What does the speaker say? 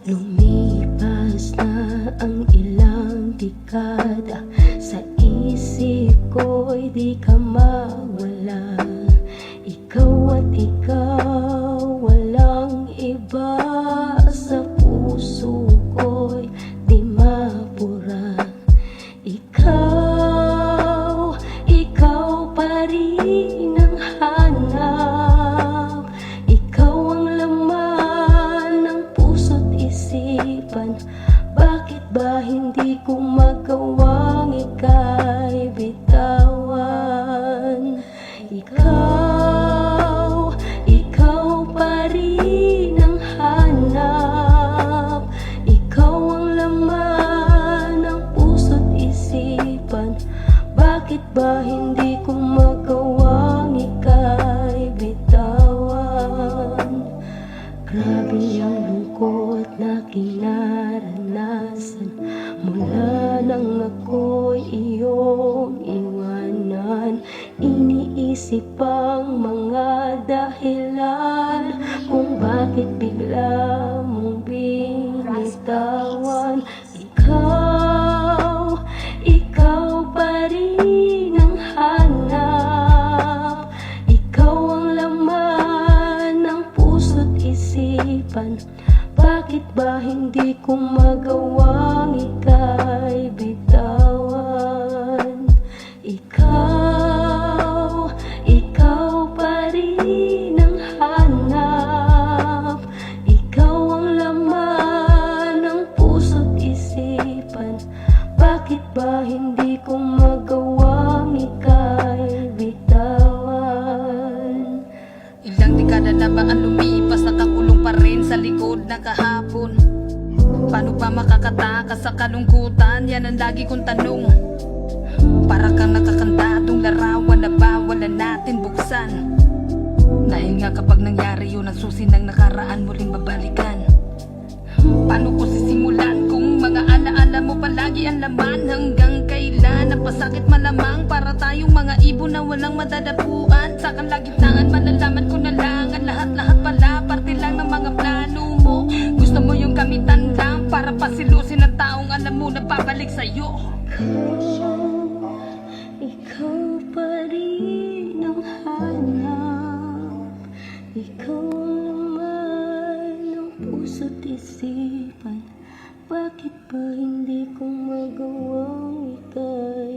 Lumipas na ang ilang dekada, sa isip ko'y di ka mawala. Ikaw at ikaw, walang iba. Sa puso ko'y di mapura. Ikaw pa rin ang hanap. Ikaw ang laman ng puso't isipan. Bakit ba hindi ko magawang ika'y bitawan? Ikaw pa rin ang hanap. Ikaw ang laman ng puso't isipan. Bakit ba hindi ko magawang ika'y bitawan? Grabe ang lungkot na kinaranasan mula nang ako'y iyong iwanan. Iniisip ang mga dahilan kung bakit bigla mong binitawan. Ikaw pa rin ang hanap. Ikaw ang laman ng puso't isipan. Bakit ba hindi ko magawang ika'y bitawan? Ikaw pa rin ang hanap. Ikaw ang laman ng puso't isipan. Bakit ba hindi ko magawang ika'y bitawan? Ilang dekada na ba ang lumipas, nakakulong pa rin sa likod na kahapon? Paano pa makakatakas sa kalungkutan? Yan ang lagi kong tanong. Para kang nakakandadong larawan na bawal na natin buksan. Dahil nga kapag nangyari yun, ang susi ng nakaraan muling babalikan. Paano ko sisimulan kung mga alaala mo palagi ang laman? Hanggang kailan napasakit malamang para tayong mga ibon na walang madadapuan? Sa kalagitnaan malalaman ko na lang ang lahat-lahat pala parte lang ng mga plano mo. Gusto mo yung kamitan lang para pasilusin ang taong alam mo na babalik sa'yo. Ikaw pa rin ang hanap. Ikaw ang laman ng puso't isipan. Bakit ba hindi ko magawang ika'y